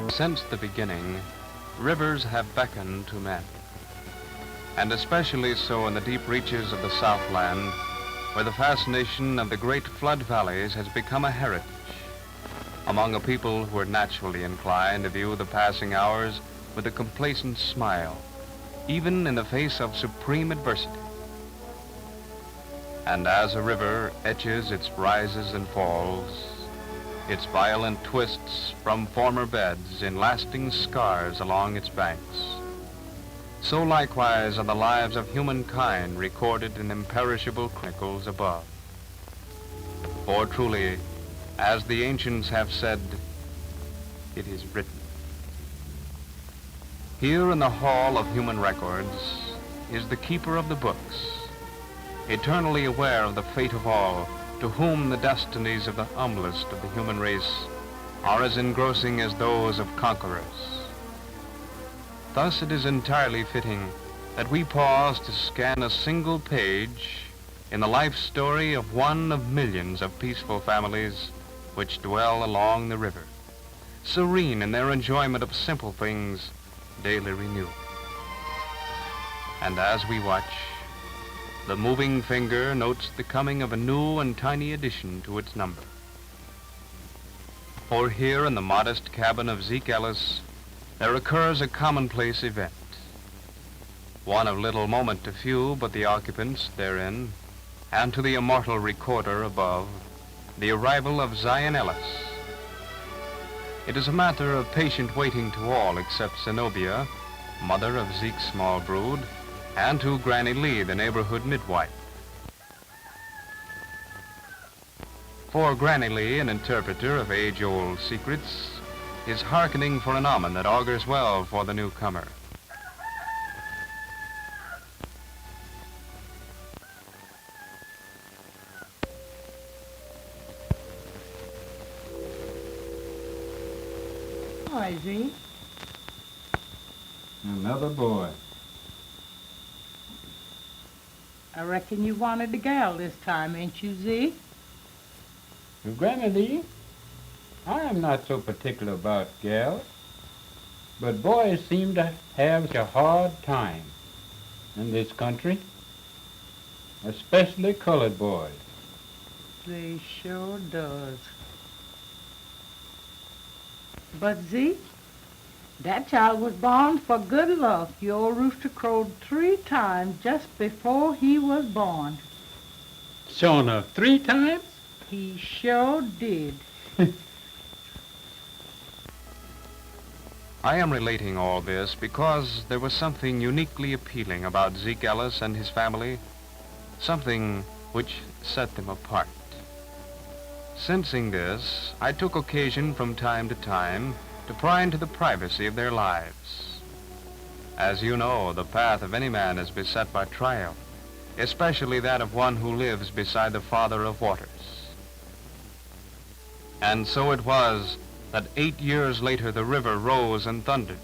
Since the beginning, rivers have beckoned to men, and especially so in the deep reaches of the Southland, where the fascination of the great flood valleys has become a heritage among a people who are naturally inclined to view the passing hours with a complacent smile, even in the face of supreme adversity. And as a river etches its rises and falls, its violent twists from former beds in lasting scars along its banks, so likewise are the lives of humankind recorded in imperishable chronicles above. For truly, as the ancients have said, it is written. Here in the hall of human records is the keeper of the books, eternally aware of the fate of all, to whom the destinies of the humblest of the human race are as engrossing as those of conquerors. Thus it is entirely fitting that we pause to scan a single page in the life story of one of millions of peaceful families which dwell along the river, serene in their enjoyment of simple things daily renewed. And as we watch, the moving finger notes the coming of a new and tiny addition to its number. For here in the modest cabin of Zeke Ellis, there occurs a commonplace event, one of little moment to few but the occupants therein, and to the immortal recorder above, the arrival of Zion Ellis. It is a matter of patient waiting to all except Zenobia, mother of Zeke's small brood, and to Granny Lee, the neighborhood midwife. For Granny Lee, an interpreter of age-old secrets, is hearkening for an omen that augurs well for the newcomer. Hi, Zeke. Another boy. I reckon you wanted a gal this time, ain't you, Zeke? Granny Lee, I am not so particular about gals, but boys seem to have a hard time in this country, especially colored boys. They sure does. But Zeke, that child was born for good luck. Your rooster crowed 3 times just before he was born. Sure enough, 3 times? He sure did. I am relating all this because there was something uniquely appealing about Zeke Ellis and his family, something which set them apart. Sensing this, I took occasion from time to time to pry into the privacy of their lives. As you know, the path of any man is beset by trial, especially that of one who lives beside the Father of waters. And so it was that 8 years later the river rose and thundered.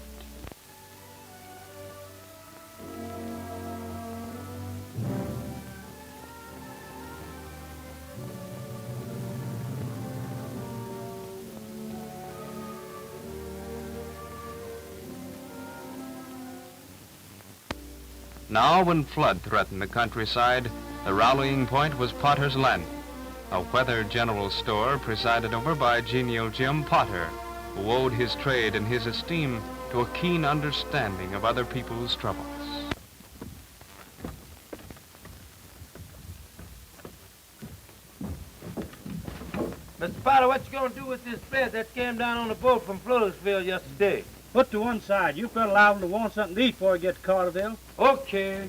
Now, when flood threatened the countryside, the rallying point was Potter's Landing, a weather general store presided over by genial Jim Potter, who owed his trade and his esteem to a keen understanding of other people's troubles. Mr. Potter, what you gonna do with this bed that came down on the boat from Floresville yesterday? Put to one side. You fella liable to want something to eat before you get to Carterville. Okay.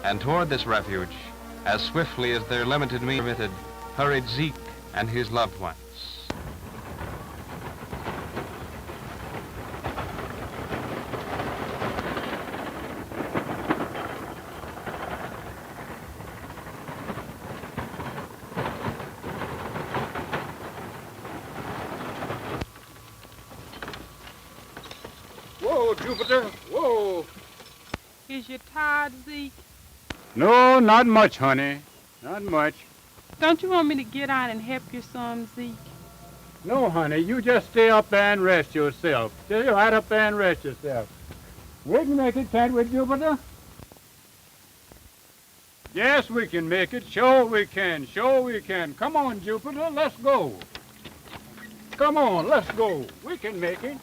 And toward this refuge, as swiftly as their limited means permitted, hurried Zeke and his loved ones. Whoa, Jupiter, whoa. Is you tired, Zeke? No, not much, honey. Not much. Don't you want me to get out and help you some, Zeke? No, honey, you just stay up there and rest yourself. Stay right up there and rest yourself. We can make it, can't we, Jupiter? Yes, we can make it. Sure we can. Sure we can. Come on, Jupiter, let's go. Come on, let's go. We can make it.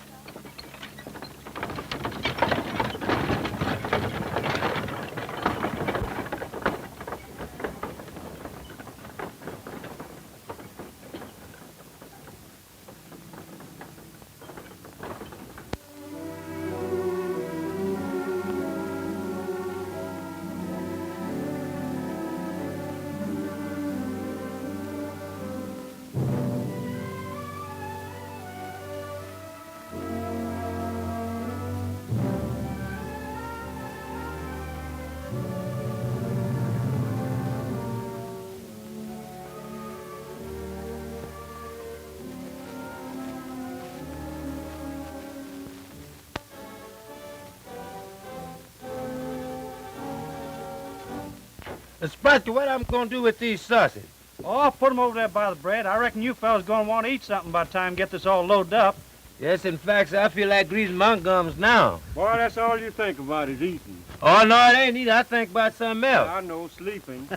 Spudky, what I'm gonna do with these sausage? Oh, I'll put 'em over there by the bread. I reckon you fellas gonna want to eat something by the time you get this all loaded up. Yes, in fact, I feel like greasing my gums now. Boy, that's all you think about is eating. Oh, no, it ain't either. I think about something else. I know, sleeping.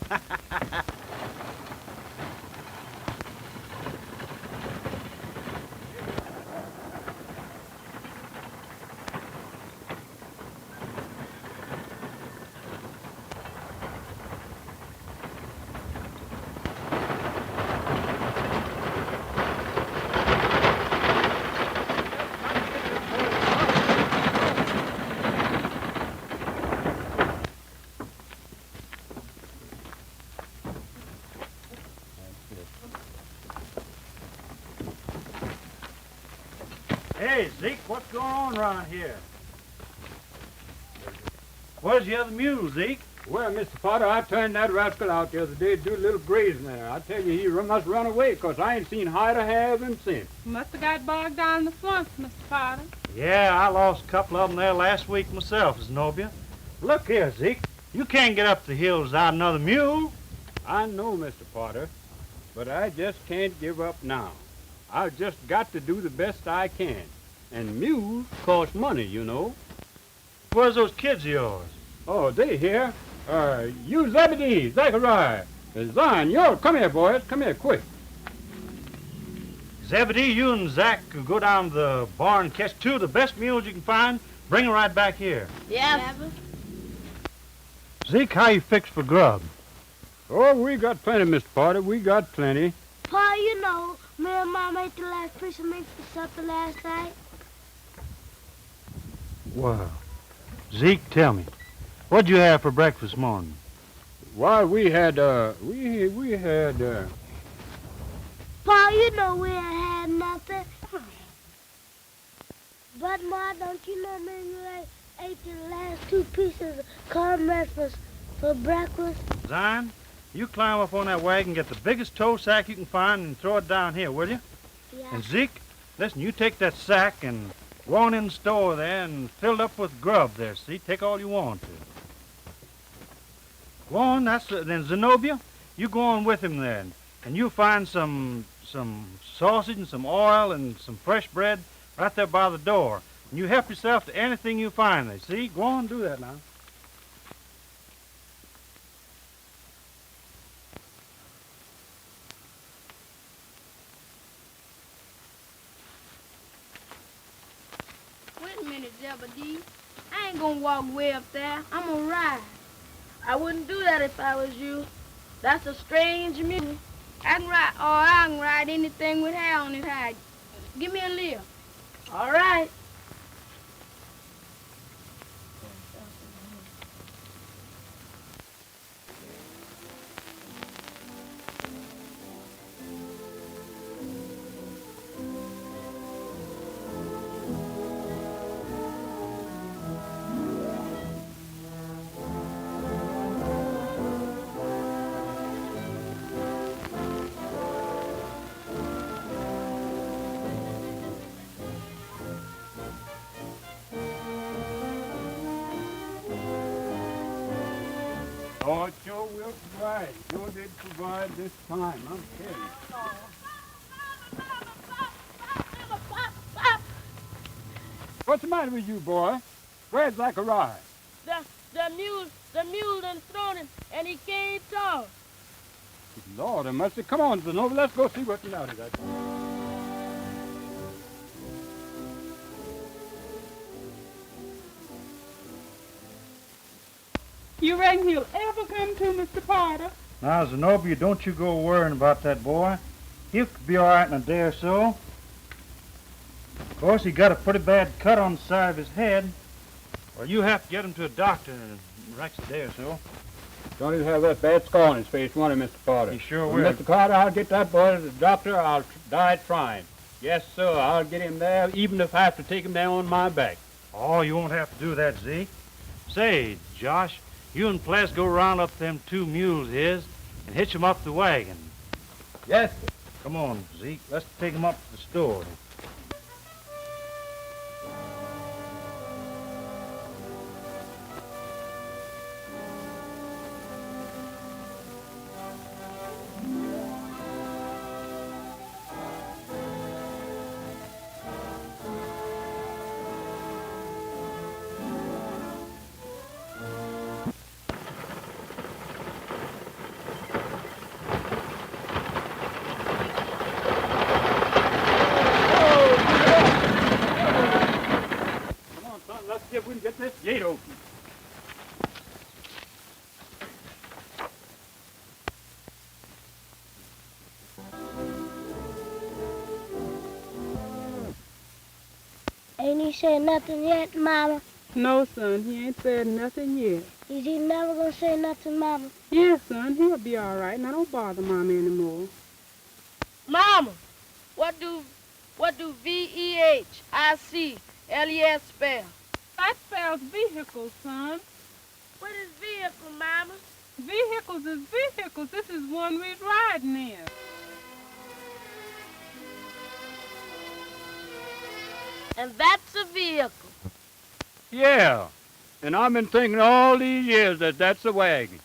Hey, Zeke, what's going on around here? Where's the other mule, Zeke? Well, Mr. Potter, I turned that rascal out the other day to do a little grazing there. I tell you, he must run away, 'cause I ain't seen hide or hair of him since. Must have got bogged down in the swamps, Mr. Potter. Yeah, I lost a couple of them there last week myself, Zenobia. Look here, Zeke. You can't get up the hills without another mule. I know, Mr. Potter, but I just can't give up now. I've just got to do the best I can. And mules cost money, you know. Where's those kids of yours? Oh, they here. You Zebedee, Zachariah, Zion, you come here, boys. Come here, quick. Zebedee, you and Zach could go down to the barn and catch two of the best mules you can find. Bring them right back here. Yes. Zeke, how you fixed for grub? Oh, we got plenty, Mr. Potter. We got plenty. Pa, you know, me and Mom ate the last piece of meat for supper last night. Well, Zeke, tell me, what'd you have for breakfast this morning? Why, we had. Pa, you know we ain't had nothing. But, Ma, don't you know me and you ate the last 2 pieces of cornbread for breakfast? Zion, you climb up on that wagon, get the biggest tow sack you can find, and throw it down here, will you? Yeah. And Zeke, listen, you take that sack and go on in the store there and fill it up with grub there, see? Take all you want to. Go on, then Zenobia, you go on with him then, and you find some sausage and some oil and some fresh bread right there by the door. And you help yourself to anything you find there, see? Go on, do that now. Wait a minute, Zebedee. I ain't gonna walk way up there. I'm gonna ride. I wouldn't do that if I was you. That's a strange mule. I can ride anything with hair on his hide. Give me a lift. All right. Oh, it sure will provide. Sure did provide this time. I'm kidding. What's the matter with you, boy? Where's Zachariah? The mule done thrown him, and he can't talk. Lord have mercy. Come on, Zenobia, let's go see what's the matter with that. You reckon he'll ever come to, Mr. Potter? Now, Zenobia, don't you go worrying about that boy. He'll be all right in a day or so. Of course, he got a pretty bad cut on the side of his head. Well, you have to get him to a doctor in the next day or so. Don't even have that bad scar on his face, won't he, Mr. Potter? He sure Well, will. Mr. Carter, I'll get that boy to the doctor. I'll die trying. Yes, sir, I'll get him there, even if I have to take him down on my back. Oh, you won't have to do that, Zeke. Say, Josh, you and Ples go round up them 2 mules of his and hitch 'em up the wagon. Yes, sir. Come on, Zeke. Let's take 'em up to the store. Let's see if we can get this gate open. Ain't he said nothing yet, Mama? No, son, he ain't said nothing yet. Is he never gonna say nothing, Mama? Yes, son, he'll be all right. Now don't bother Mama anymore. Mama, what do VEHICLES spell? That spells vehicle, son. What is vehicle, Mama? Vehicles is vehicles. This is one we're riding in. And that's a vehicle. Yeah, and I've been thinking all these years that that's a wagon.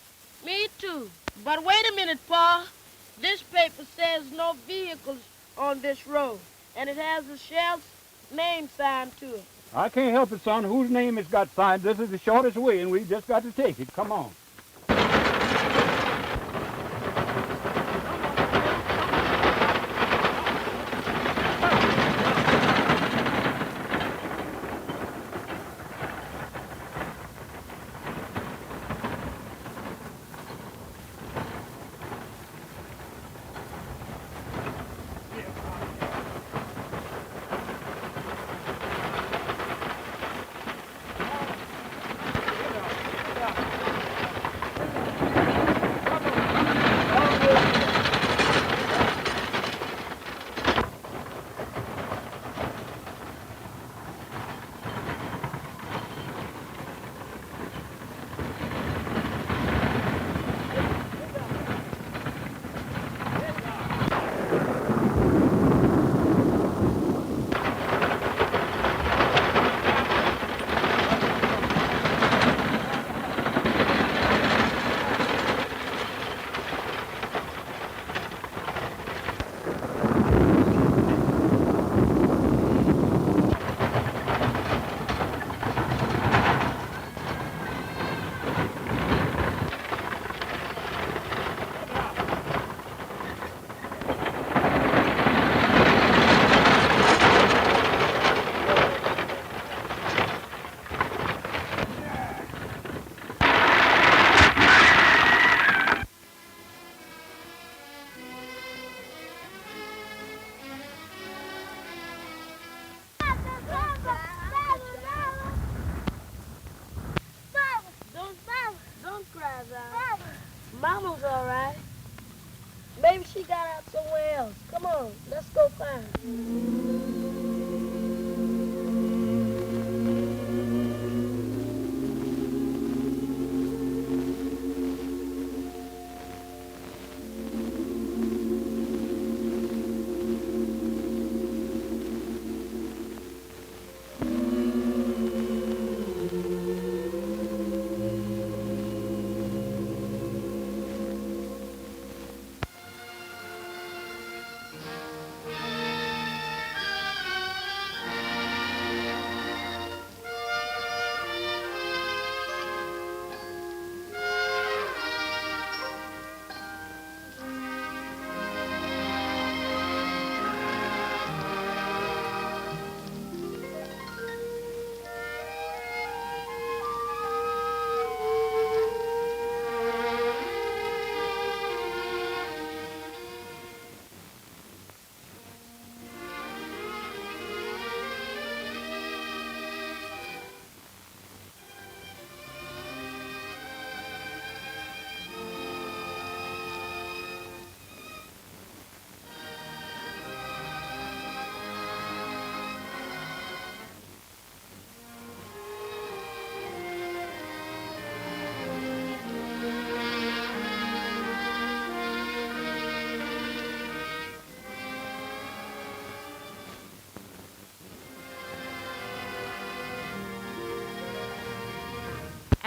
Me too. But wait a minute, Pa. This paper says no vehicles on this road, and it has the sheriff's name signed to it. I can't help it, son. Whose name has got signed? This is the shortest way, and we've just got to take it. Come on.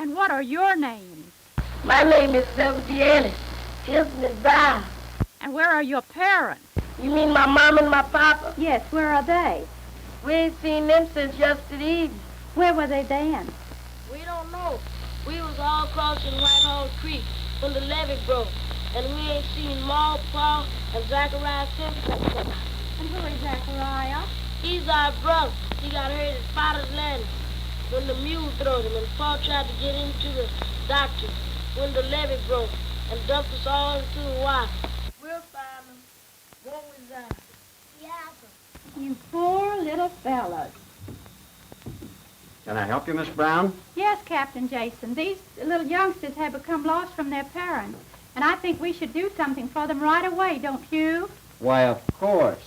And what are your names? My name is Zebedee. Here's Miss Brown. And where are your parents? You mean my mom and my papa? Yes, where are they? We ain't seen them since yesterday evening. Where were they then? We don't know. We was all crossing Whitehall Creek when the levee broke. And we ain't seen Ma, Pa, and Zachariah since. And who is Zachariah? He's our brother. He got hurt at Spotter's Landing when the mule throwed him, and Pa tried to get into the doctor when the levee broke and dumped us all into the water. We'll find them. Won't we, Zach? Yeah, You poor little fellas. Can I help you, Miss Brown? Yes, Captain Jason. These little youngsters have become lost from their parents. And I think we should do something for them right away, don't you? Why, of course.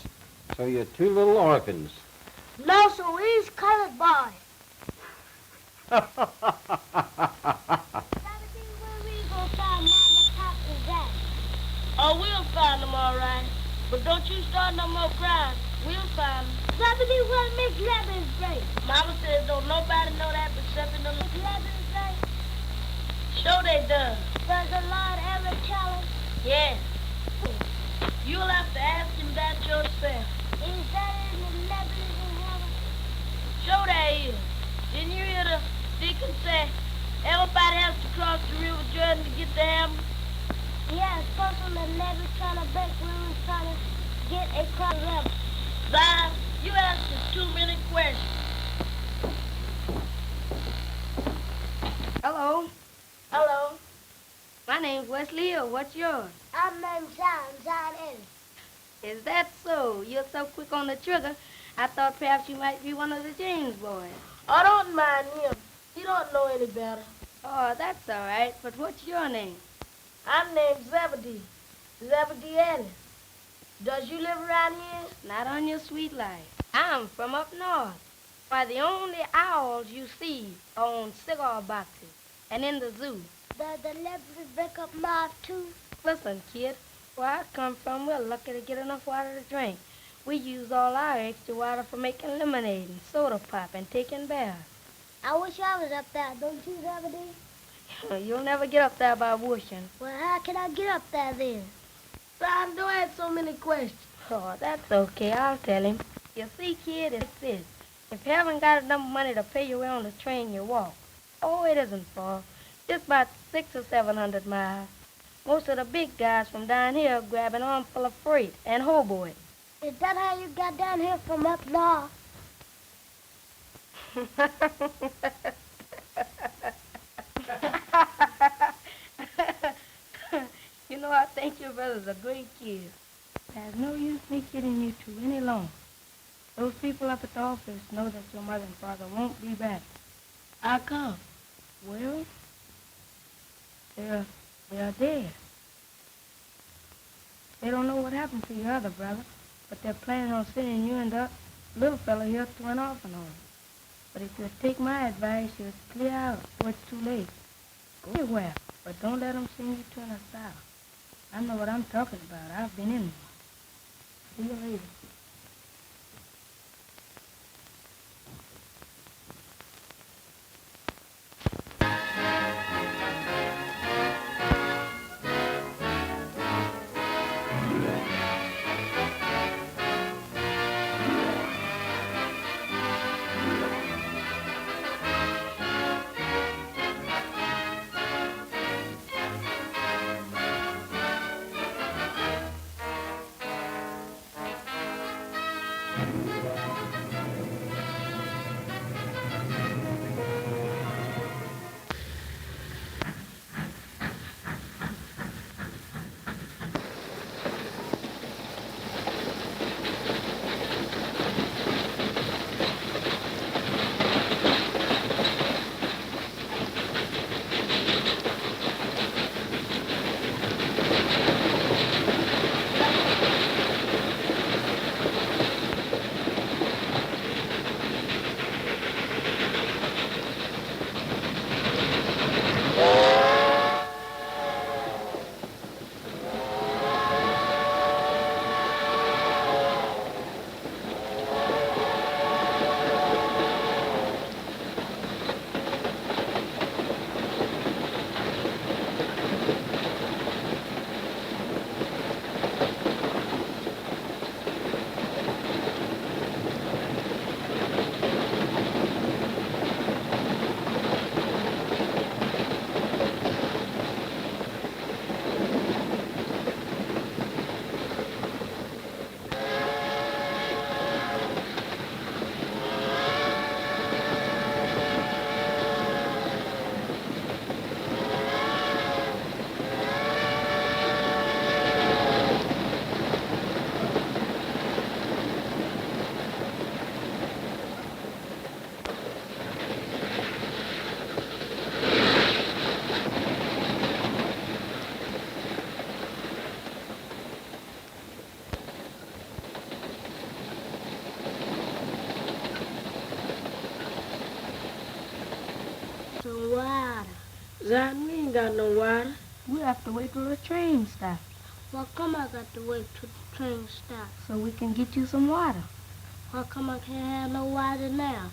So you're two little orphans. No, so he's colored boy. Where we gonna find Mama, Papa, and Dad? Oh, we'll find them all right. But don't you start no more crying. We'll find them. Zebedee, what makes lemons great? Mama says don't nobody know that except in the... Lemons great? Sure they done. Does the Lord ever tell us? Yes. You'll have to ask him that yourself. Is there any lemons in heaven? Sure there is. Didn't you hear the deacon say everybody has to cross the River Jordan to get to heaven? Yeah, folks on the levee trying to break rules, trying to get across the river. Zion, you asking too many questions. Hello. Hello. My name's Wesley Hill. What's yours? I'm named Zion Ellis. Is that so? You're so quick on the trigger, I thought perhaps you might be one of the James boys. I don't mind him. He don't know any better. Oh, that's all right. But what's your name? I'm named Zebedee. Zebedee Ellis. Does you live around here? Not on your sweet life. I'm from up north. Why, the only owls you see are on cigar boxes and in the zoo. Does the levee break up moth too? Listen, kid, where I come from, we're lucky to get enough water to drink. We use all our extra water for making lemonade and soda pop and taking baths. I wish I was up there, don't you, Zebedee? You'll never get up there by wishing. Well, how can I get up there then? Son, don't ask so many questions. Oh, that's okay. I'll tell him. You see, kid, it's this. If you haven't got enough money to pay your way on the train, you walk. Oh, it isn't far. Just about 600 or 700 miles. Most of the big guys from down here grab an armful of freight and hobo it. Is that how you got down here from up north? You know, I think your brother's a great kid. There's no use me kidding you two any longer. Those people up at the office know that your mother and father won't be back. How come? Well, they're dead. They don't know what happened to your other brother, but they're planning on sending you and the little fella here to an orphan home. But if you take my advice, you'll clear out before it's too late. Go anywhere, but don't let them send you to an asylum. I know what I'm talking about. I've been in one. See you later. Zion, we ain't got no water. We have to wait till the train stops. Why come I got to wait till the train stops? So we can get you some water. Why come I can't have no water now?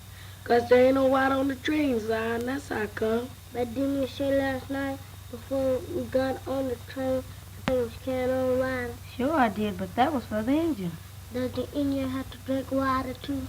'Cause there ain't no water on the train, Zion. That's how come. But didn't you say last night before we got on the train, the train was carrying on water? Sure I did, but that was for the engine. Does the Indian have to drink water too?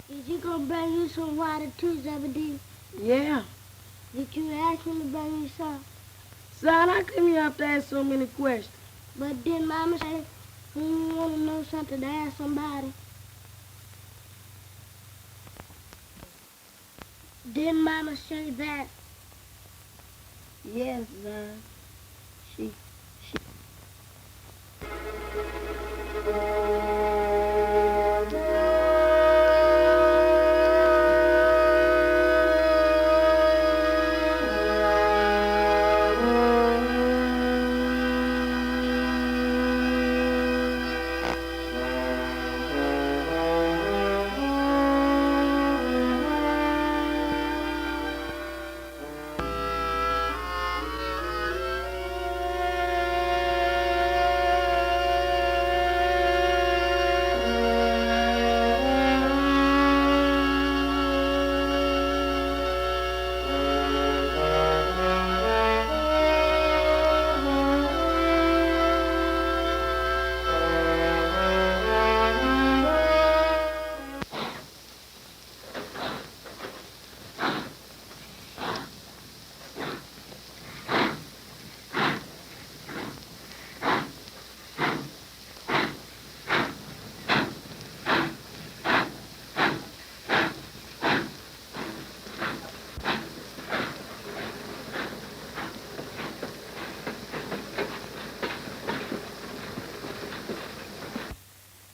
Is he gonna bring you some water too, Zebedee? Yeah. Did you ask him to bring you some? Zion, how come you have to ask so many questions? But didn't Mama say when you want to know something to ask somebody? Didn't Mama say that? Yes, Zion. She.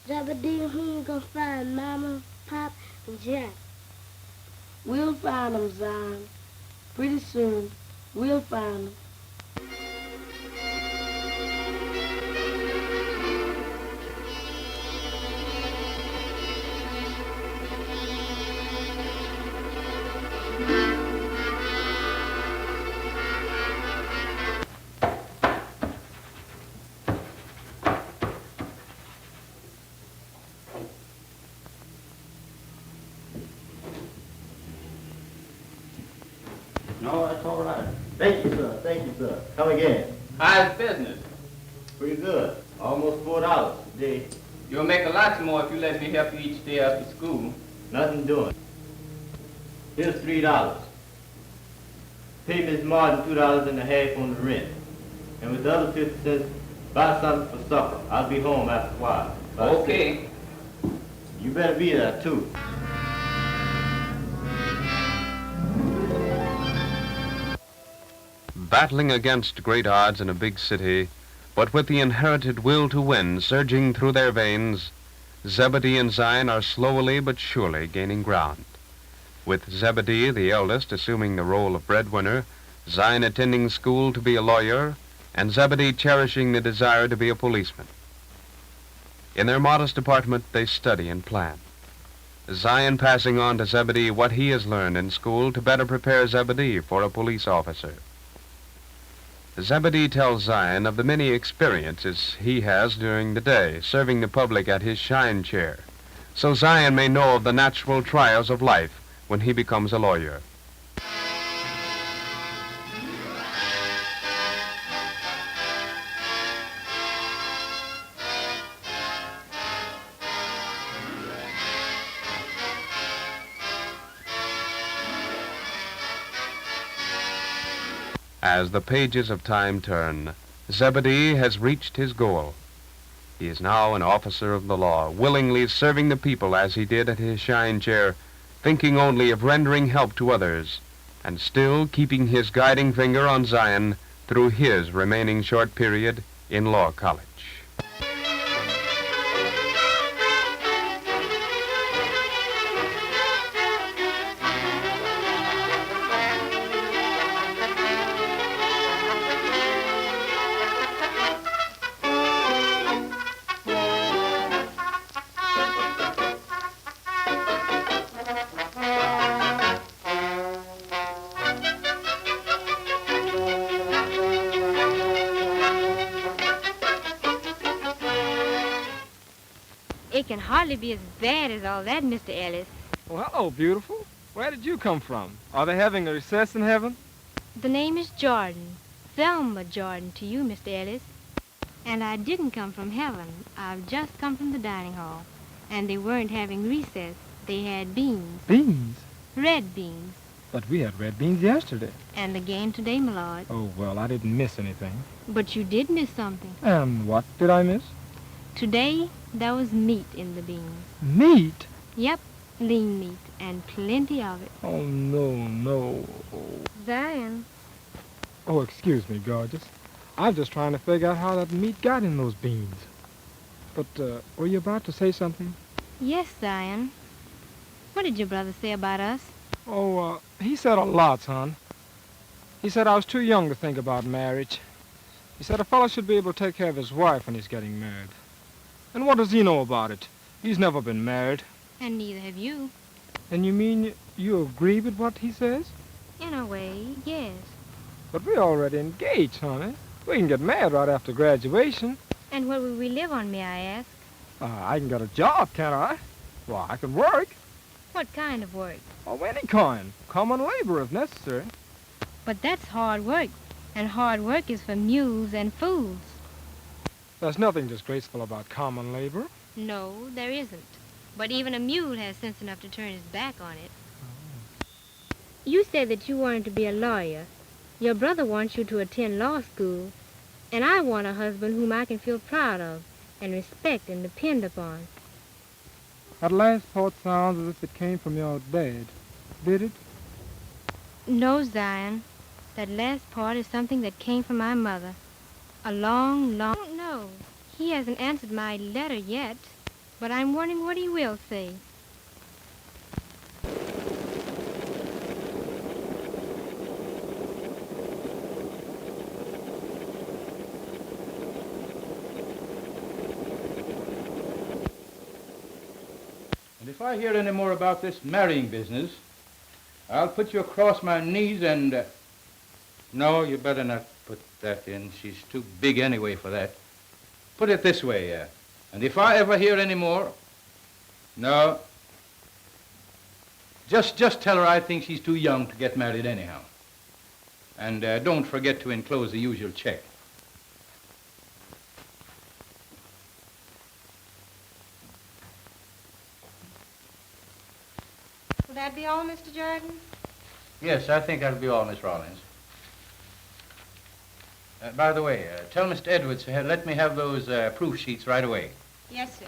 Zebedee, who you gonna find? Mama, Pop, and Jack? We'll find them, Zion. Pretty soon, we'll find them. No, that's all right. Thank you, sir. Thank you, sir. Come again. How's business? Pretty good. Almost $4 today. You'll make a lot more if you let me help you each day after school. Nothing doing. Here's $3. Pay Miss Martin $2.50 on the rent. And with the other 50 cents, buy something for supper. I'll be home after a while. Okay. You better be there, too. Battling against great odds in a big city, but with the inherited will to win surging through their veins, Zebedee and Zion are slowly but surely gaining ground. With Zebedee, the eldest, assuming the role of breadwinner, Zion attending school to be a lawyer, and Zebedee cherishing the desire to be a policeman. In their modest apartment, they study and plan. Zion passing on to Zebedee what he has learned in school to better prepare Zebedee for a police officer. Zebedee tells Zion of the many experiences he has during the day, serving the public at his shine chair, so Zion may know of the natural trials of life when he becomes a lawyer. As the pages of time turn, Zebedee has reached his goal. He is now an officer of the law, willingly serving the people as he did at his shine chair, thinking only of rendering help to others, and still keeping his guiding finger on Zion through his remaining short period in law college. It can hardly be as bad as all that, Mr. Ellis. Well, hello, beautiful. Where did you come from? Are they having a recess in heaven? The name is Jordan. Thelma Jordan to you, Mr. Ellis. And I didn't come from heaven. I've just come from the dining hall. And they weren't having recess. They had beans. Beans? Red beans. But we had red beans yesterday. And again today, my lord. Oh, well, I didn't miss anything. But you did miss something. And what did I miss? Today, there was meat in the beans. Meat? Yep, lean meat, and plenty of it. Oh, no. Zion. Oh, excuse me, gorgeous. I'm just trying to figure out how that meat got in those beans. But, were you about to say something? Yes, Zion. What did your brother say about us? Oh, he said a lot, son. He said I was too young to think about marriage. He said a fellow should be able to take care of his wife when he's getting married. And what does he know about it? He's never been married. And neither have you. And you mean you agree with what he says? In a way, yes. But we're already engaged, honey. We can get married right after graduation. And where will we live on, may I ask? I can get a job, can't I? Well, I can work. What kind of work? Oh, any kind. Common labor if necessary. But that's hard work. And hard work is for mules and fools. There's nothing disgraceful about common labor. No, there isn't. But even a mule has sense enough to turn his back on it. Oh. You said that you wanted to be a lawyer. Your brother wants you to attend law school. And I want a husband whom I can feel proud of and respect and depend upon. That last part sounds as if it came from your dad. Did it? No, Zion. That last part is something that came from my mother. I don't know. He hasn't answered my letter yet, but I'm wondering what he will say. And if I hear any more about this marrying business, I'll put you across my knees and... No, you better not put that in. She's too big anyway for that. Put it this way, and if I ever hear any more... No. Just tell her I think she's too young to get married anyhow. And don't forget to enclose the usual check. Will that be all, Mr. Jordan? Yes, I think that'll be all, Miss Rollins. By the way, tell Mr. Edwards to let me have those proof sheets right away. Yes, sir.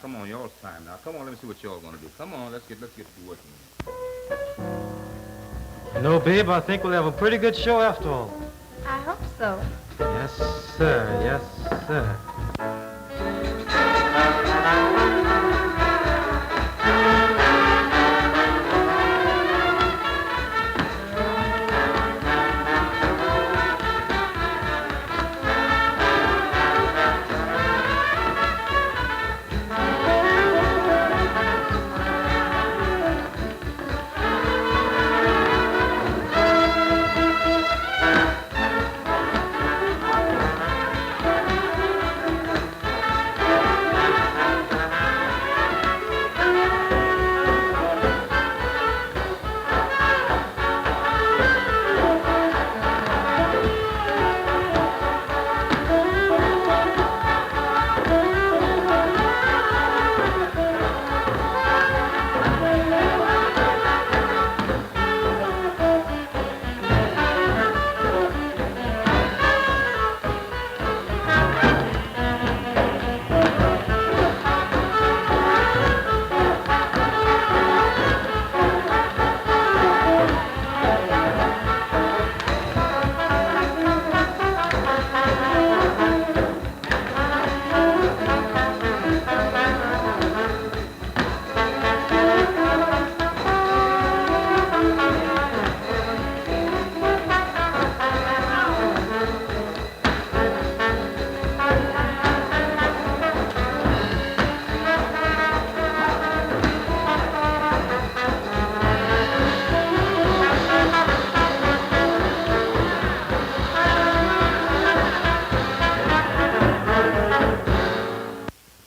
Come on, y'all's time now. Come on, let me see what y'all gonna do. Come Come on, let's get to working. You know, babe, I think we'll have a pretty good show after all. I hope so. Yes, sir. Yes, sir.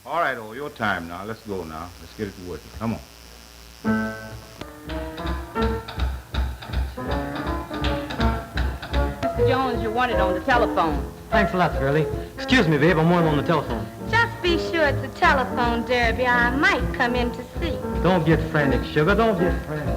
All right, oh, your time now. Let's go now. Let's get it to working. Come on. Mr. Jones, you're wanted on the telephone. Thanks a lot, girlie. Excuse me, babe, I'm on the telephone. Just be sure it's a telephone, Derby. I might come in to see. Don't get frantic, sugar. Don't get frantic.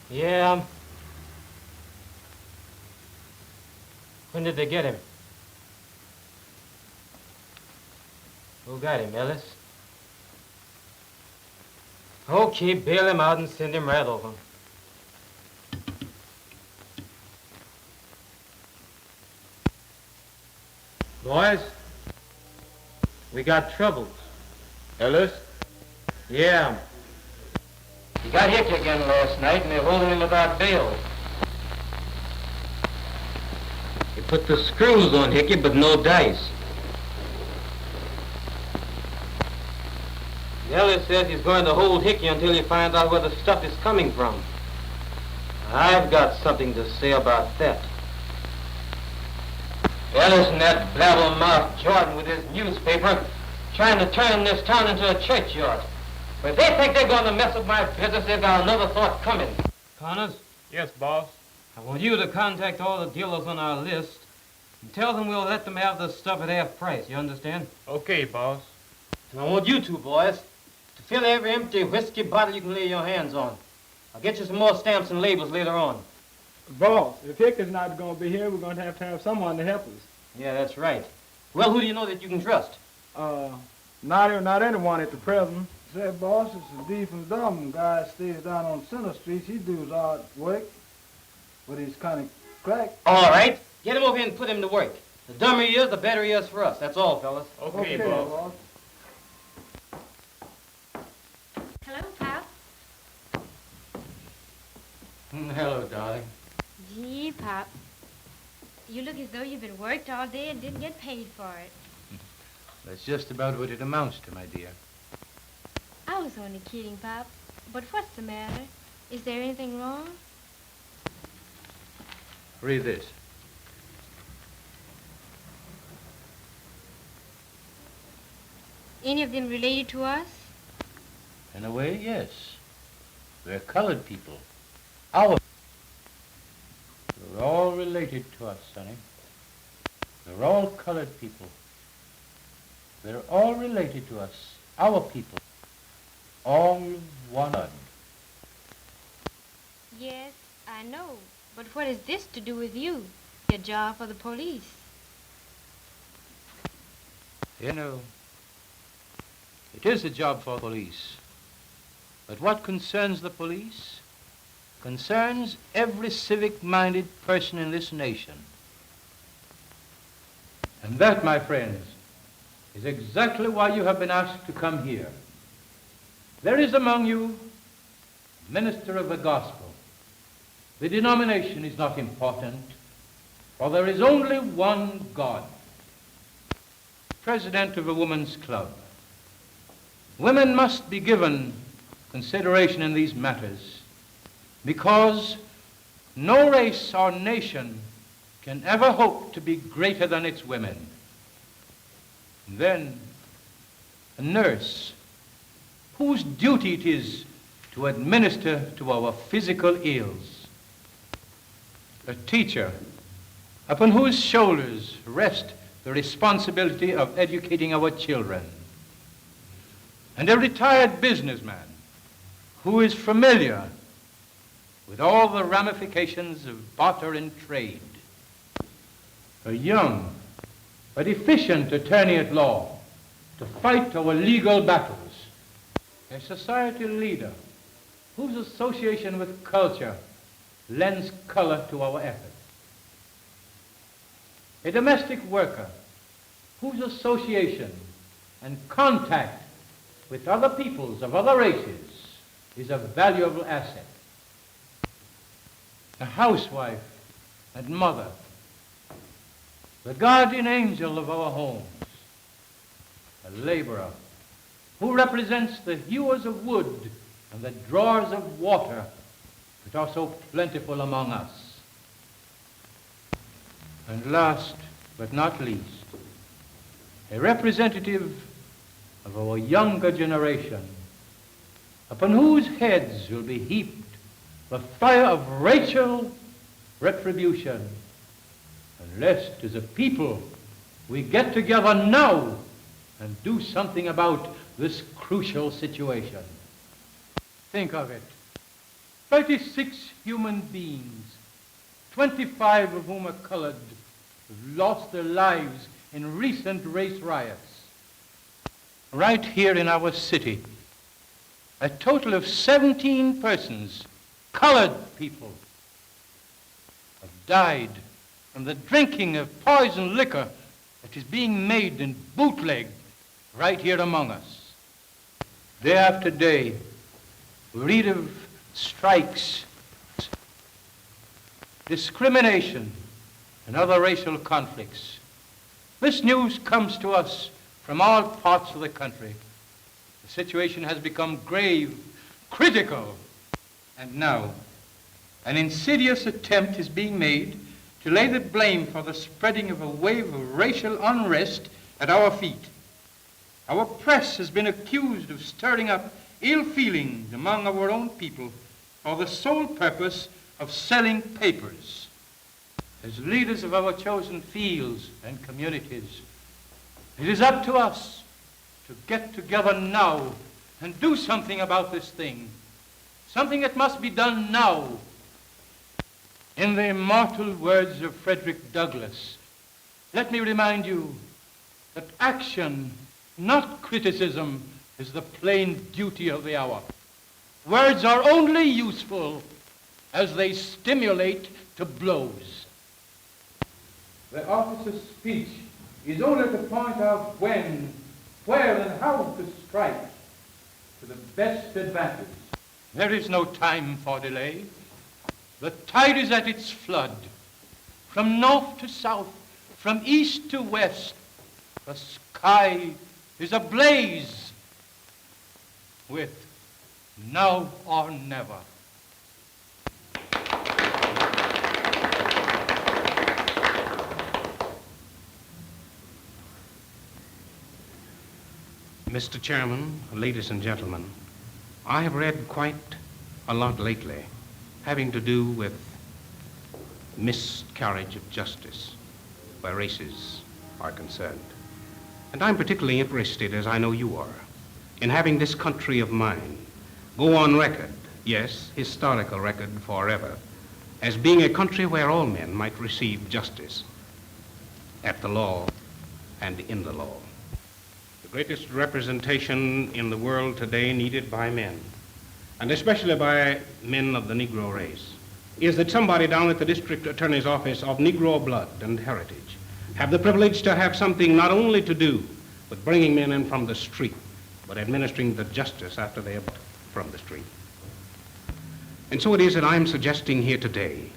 Yeah. When did they get him? Who got him, Ellis? Okay, bail him out and send him right over. Boys, we got troubles. Ellis? Yeah. He got hit again last night and they're holding him without bail. They put the screws on Hickey, but no dice. Ellis says he's going to hold Hickey until he finds out where the stuff is coming from. I've got something to say about that. Ellis and that blabbermouth Jordan with his newspaper trying to turn this town into a churchyard. But if they think they're going to mess up my business, they've got another thought coming. Connors? Yes, boss. I want you to contact all the dealers on our list and tell them we'll let them have the stuff at half price, you understand? Okay, boss. And I want you two boys to fill every empty whiskey bottle you can lay your hands on. I'll get you some more stamps and labels later on. Boss, if Hickey's not going to be here, we're going to have someone to help us. Yeah, that's right. Well, who do you know that you can trust? Not anyone at the present. Say, boss, it's a deep and dumb guy stays down on Center Street. He does odd work, but he's kind of cracked. All right. Get him over here and put him to work. The dumber he is, the better he is for us. That's all, fellas. Okay, boss. Hello, Pop. Hello, darling. Gee, Pop. You look as though you've been worked all day and didn't get paid for it. That's just about what it amounts to, my dear. I was only kidding, Pop. But what's the matter? Is there anything wrong? Read this. Any of them related to us? In a way, yes. We're colored people. We're all related to us, sonny. We're all colored people. They're all related to us, our people. All one blood. Yes, I know. But what is this to do with you? Your job for the police. You know, it is a job for police. But what concerns the police concerns every civic-minded person in this nation. And that, my friends, is exactly why you have been asked to come here. There is among you a minister of the gospel. The denomination is not important, for there is only one God. President of a women's club. Women must be given consideration in these matters because no race or nation can ever hope to be greater than its women. And then a nurse whose duty it is to administer to our physical ills. A teacher upon whose shoulders rest the responsibility of educating our children. And a retired businessman who is familiar with all the ramifications of barter and trade. A young but efficient attorney at law to fight our legal battles. A society leader whose association with culture lends color to our efforts. A domestic worker whose association and contact with other peoples of other races is a valuable asset. A housewife and mother, the guardian angel of our homes, a laborer who represents the hewers of wood and the drawers of water that are so plentiful among us. And last but not least, a representative of our younger generation, upon whose heads will be heaped the fire of racial retribution, unless as a people we get together now and do something about this crucial situation. Think of it. 36 human beings, 25 of whom are colored, have lost their lives in recent race riots. right here in our city. A total of 17 persons, colored people, have died from the drinking of poison liquor that is being made and bootlegged right here among us. Day after day, we read of strikes, discrimination, and other racial conflicts. This news comes to us from all parts of the country. The situation has become grave, critical, and now an insidious attempt is being made to lay the blame for the spreading of a wave of racial unrest at our feet. Our press has been accused of stirring up ill feelings among our own people for the sole purpose of selling papers. As leaders of our chosen fields and communities, it is up to us to get together now and do something about this thing, something that must be done now. In the immortal words of Frederick Douglass, let me remind you that action, not criticism, is the plain duty of the hour. Words are only useful as they stimulate to blows. The officer's speech is only to point out when, where, and how to strike to the best advantage. There is no time for delay. The tide is at its flood. From north to south, from east to west, the sky is ablaze with now or never. Mr. Chairman, ladies and gentlemen, I have read quite a lot lately having to do with miscarriage of justice where races are concerned. And I'm particularly interested, as I know you are, in having this country of mine go on record, yes, historical record forever, as being a country where all men might receive justice at the law and in the law. The greatest representation in the world today needed by men, and especially by men of the Negro race, is that somebody down at the district attorney's office of Negro blood and heritage have the privilege to have something not only to do with bringing men in from the street, but administering the justice after they have from the street. And so it is that I'm suggesting here today,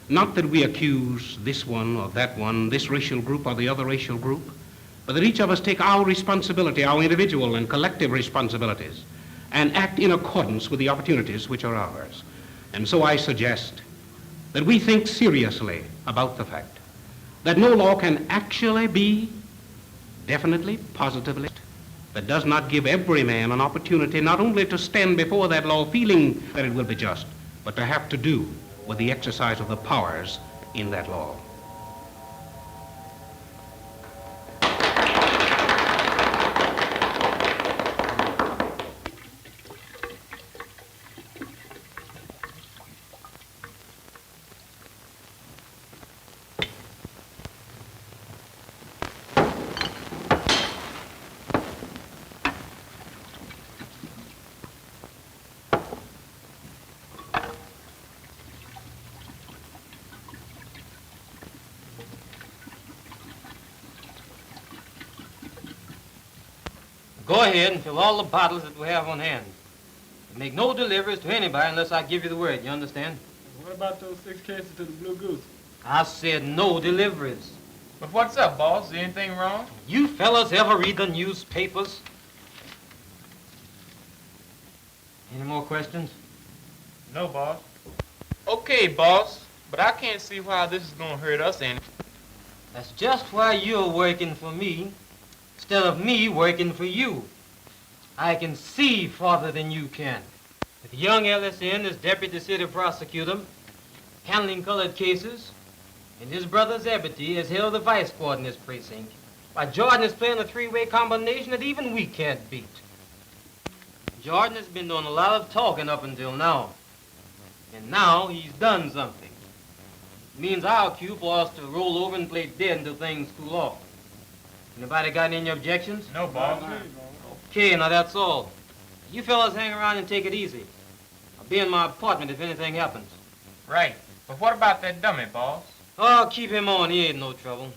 not that we accuse this one or that one, this racial group or the other racial group, but that each of us take our responsibility, our individual and collective responsibilities, and act in accordance with the opportunities which are ours. And so I suggest that we think seriously about the fact that no law can actually be definitely, positively, that does not give every man an opportunity not only to stand before that law feeling that it will be just, but to have to do with the exercise of the powers in that law. Go ahead and fill all the bottles that we have on hand. And make no deliveries to anybody unless I give you the word, you understand? What about those 6 cases to the Blue Goose? I said no deliveries. But what's up, boss? Is anything wrong? You fellas ever read the newspapers? Any more questions? No, boss. Okay, boss, but I can't see how this is gonna hurt us any. That's just why you're working for me instead of me working for you. I can see farther than you can. With young Ellison as deputy city prosecutor, handling colored cases, and his brother Zebedee has held the vice court in this precinct, why Jordan is playing a three-way combination that even we can't beat. Jordan has been doing a lot of talking up until now, and now he's done something. It means our cue for us to roll over and play dead until things cool off. Anybody got any objections? No, boss. Okay. Okay, now that's all. You fellas hang around and take it easy. I'll be in my apartment if anything happens. Right. But what about that dummy, boss? Oh, keep him on. He ain't no trouble.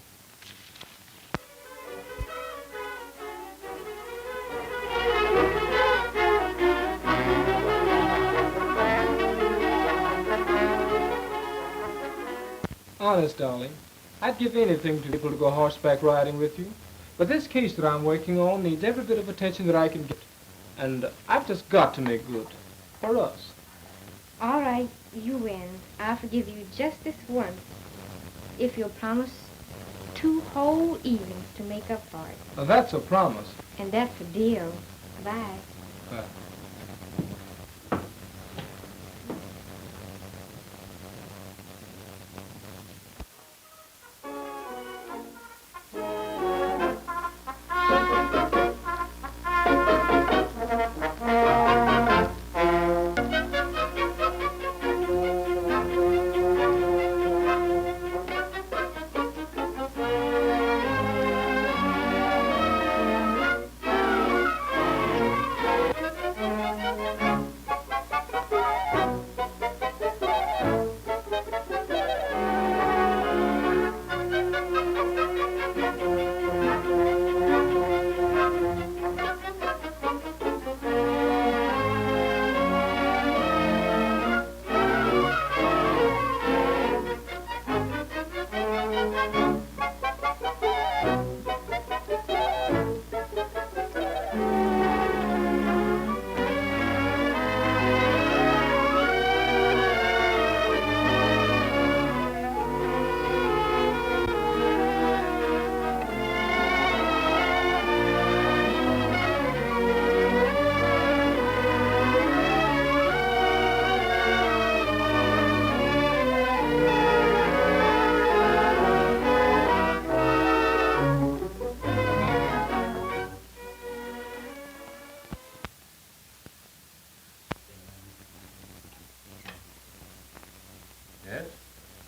Honest, darling, I'd give anything to be able to go horseback riding with you. But this case that I'm working on needs every bit of attention that I can get. And I've just got to make good. For us. All right, you win. I'll forgive you just this once. If you'll promise 2 whole evenings to make up for it. Now, that's a promise. And that's a deal. Bye.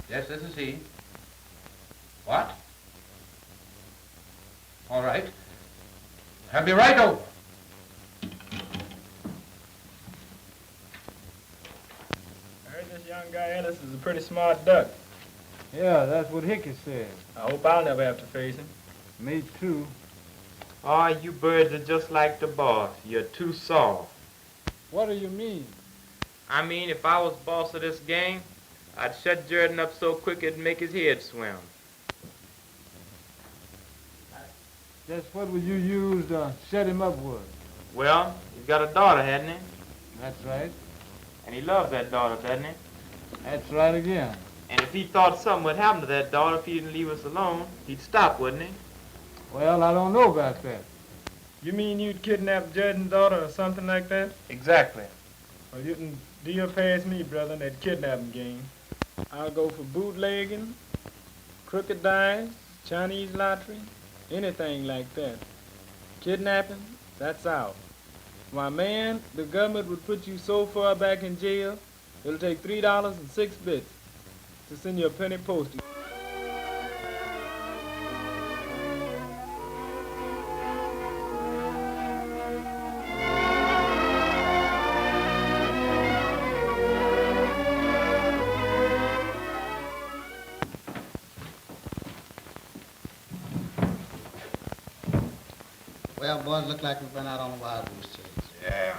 Yes, this is he. What? All right. I'll be right over. I heard this young guy Ellis is a pretty smart duck. Yeah, that's what Hickey said. I hope I'll never have to face him. Me too. Oh, you birds are just like the boss. You're too soft. What do you mean? I mean, if I was boss of this gang, I'd shut Jordan up so quick it'd make his head swim. Just what would you use to shut him up with? Well, he's got a daughter, hasn't he? That's right. And he loves that daughter, doesn't he? That's right again. And if he thought something would happen to that daughter if he didn't leave us alone, he'd stop, wouldn't he? Well, I don't know about that. You mean you'd kidnap Jordan's daughter or something like that? Exactly. Well, you can deal past me, brother, in that kidnapping game. I'll go for bootlegging, crooked dice, Chinese lottery, anything like that. Kidnapping, that's out. My man, the government would put you so far back in jail, it'll take $3.06 to send you a penny postage. Well, boys, look like we've been out on a wild goose chase. Yeah.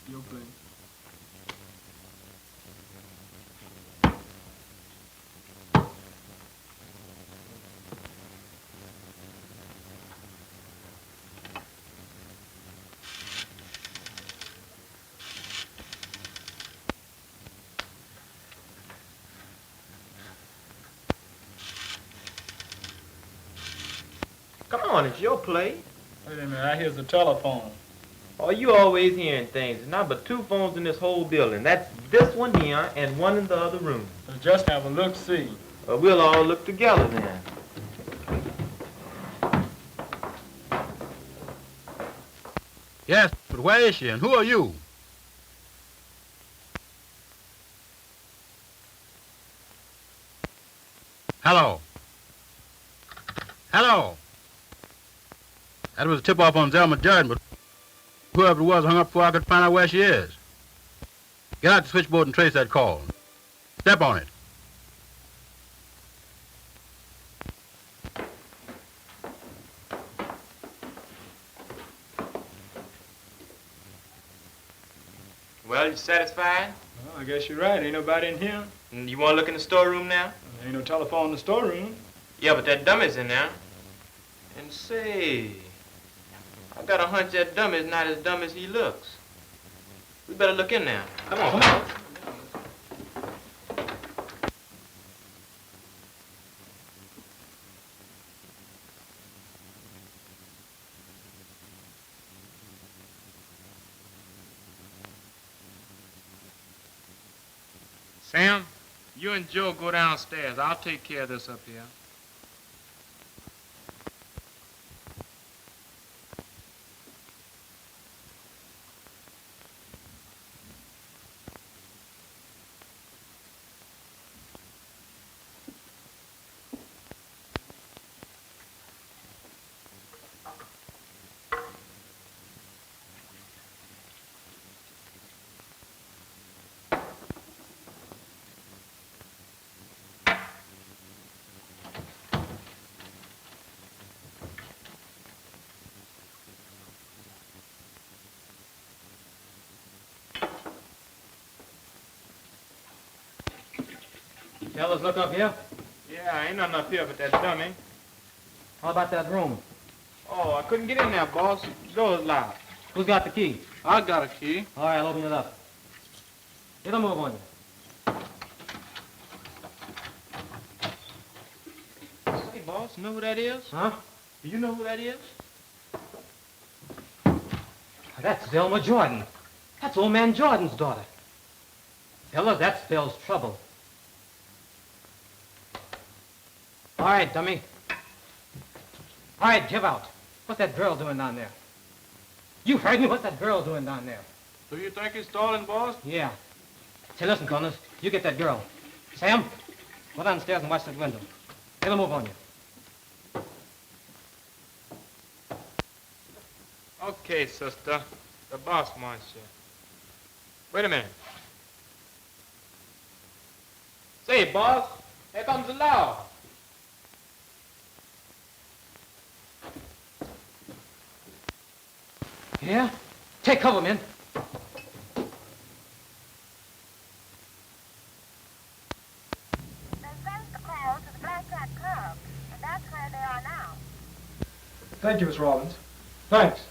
Your place. Come on, it's your play. Wait a minute, I hear the telephone. Oh, you always hearing things. There's not but 2 phones in this whole building. That's this one here and one in the other room. So just have a look-see. We'll all look together then. Yes, but where is she and who are you? Hello. Hello. That was a tip-off on Zelma Jordan, but whoever it was hung up before I could find out where she is. Get out the switchboard and trace that call. Step on it. Well, you satisfied? Well, I guess you're right. Ain't nobody in here. And you want to look in the storeroom now? Ain't no telephone in the storeroom. Yeah, but that dummy's in there. And say, I got a hunch that dummy's not as dumb as he looks. We better look in there. Come on. Come on. Sam, you and Joe go downstairs. I'll take care of this up here. Fellas, look up here. Yeah, ain't nothing up here but that dummy. How about that room? Oh, I couldn't get in there, boss. The door's locked. Who's got the key? I got a key. All right, I'll open it up. Get a move on you. Say, boss, you know who that is? Huh? Do you know who that is? That's Zelma Jordan. That's old man Jordan's daughter. Fellas, that spells trouble. All right, dummy. All right, give out. What's that girl doing down there? You heard me. What's that girl doing down there? Do you think he's stalling, boss? Yeah. Say, listen, Connors. You get that girl. Sam, go downstairs and watch that window. Get a move on you. Okay, sister. The boss wants you. Wait a minute. Say, boss, here comes the law. Yeah? Take cover, men. Thank you, Miss Rollins. Thanks.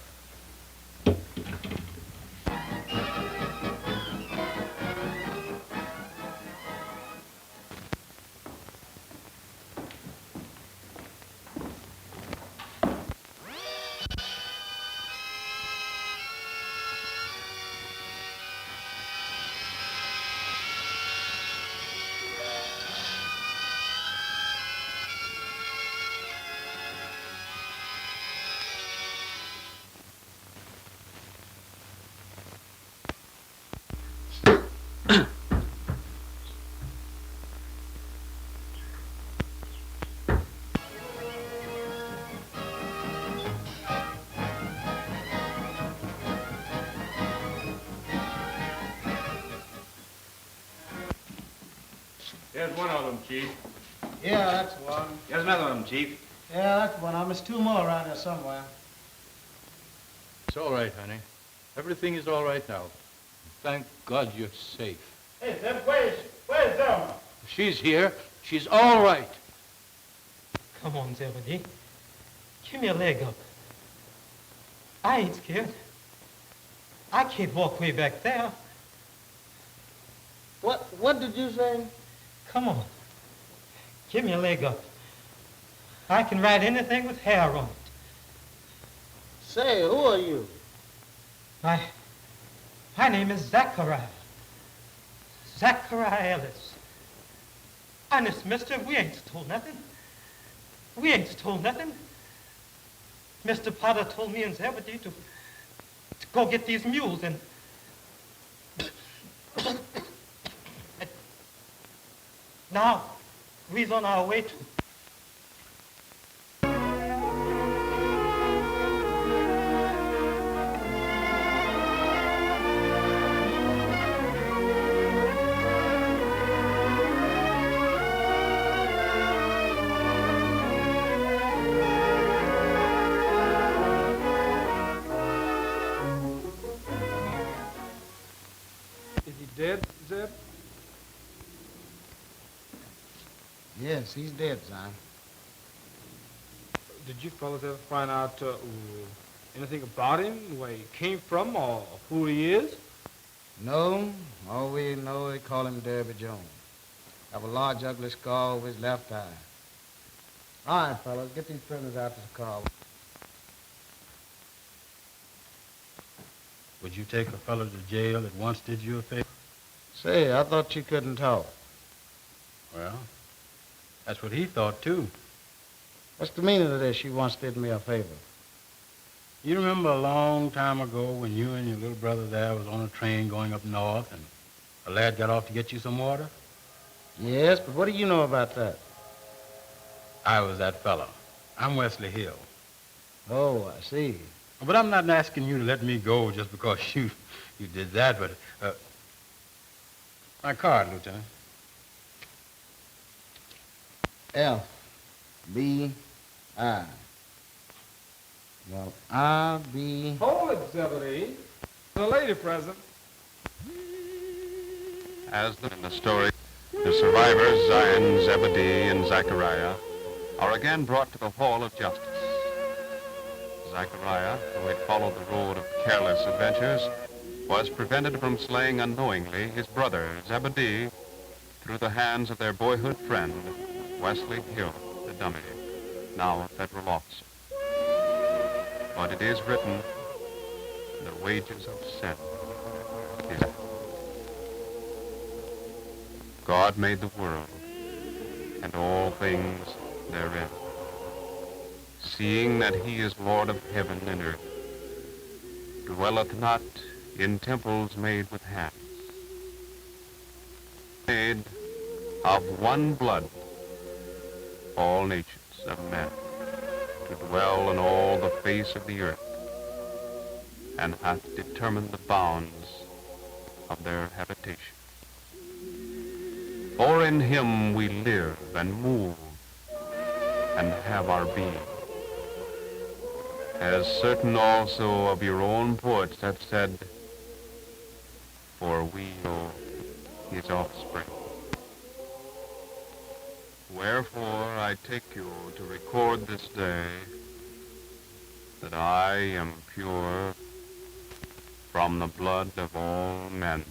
There's one of them, Chief. Yeah, that's one. There's another of them, Chief. Yeah, that's one. There's two more around here somewhere. It's all right, honey. Everything is all right now. Thank God you're safe. Hey, Zeb, where's Zelma? She's here. She's all right. Come on, Zebedee. Give me a leg up. I ain't scared. I can't walk way back there. What did you say? Come on. Give me a leg up. I can ride anything with hair on it. Say, who are you? My name is Zachariah. Zachariah Ellis. Honest, mister, we ain't stole nothing. We ain't stole nothing. Mr. Potter told me and Zebedee to go get these mules and now we's on our way to. Is he dead, Zeb? Yes, he's dead, son. Did you fellas ever find out anything about him, where he came from, or who he is? No, all we know, they call him Derby Jones. Have a large, ugly scar over his left eye. All right, fellas, get these prisoners out to the car. Would you take a fellow to jail that once did you a favor? Say, I thought you couldn't talk. Well, that's what he thought, too. What's the meaning of this? You once did me a favor. You remember a long time ago when you and your little brother there was on a train going up north and a lad got off to get you some water? Yes, but what do you know about that? I was that fellow. I'm Wesley Hill. Oh, I see. But I'm not asking you to let me go just because you did that, but, my card, Lieutenant. FBI. Well, I'll be... Hold it, Zebedee. The lady present. As in the story, the survivors, Zion, Zebedee, and Zechariah, are again brought to the Hall of Justice. Zechariah, who had followed the road of careless adventures, was prevented from slaying unknowingly his brother, Zebedee, through the hands of their boyhood friend, Wesley Hill, the dummy, now a federal officer. But it is written, the wages of sin is death. God made the world and all things therein. Seeing that he is Lord of heaven and earth, dwelleth not in temples made with hands, made of one blood all nations of men, to dwell on all the face of the earth, and hath determined the bounds of their habitation. For in him we live and move and have our being. As certain also of your own poets have said, for we are his offspring. Wherefore I take you to record this day that I am pure from the blood of all men.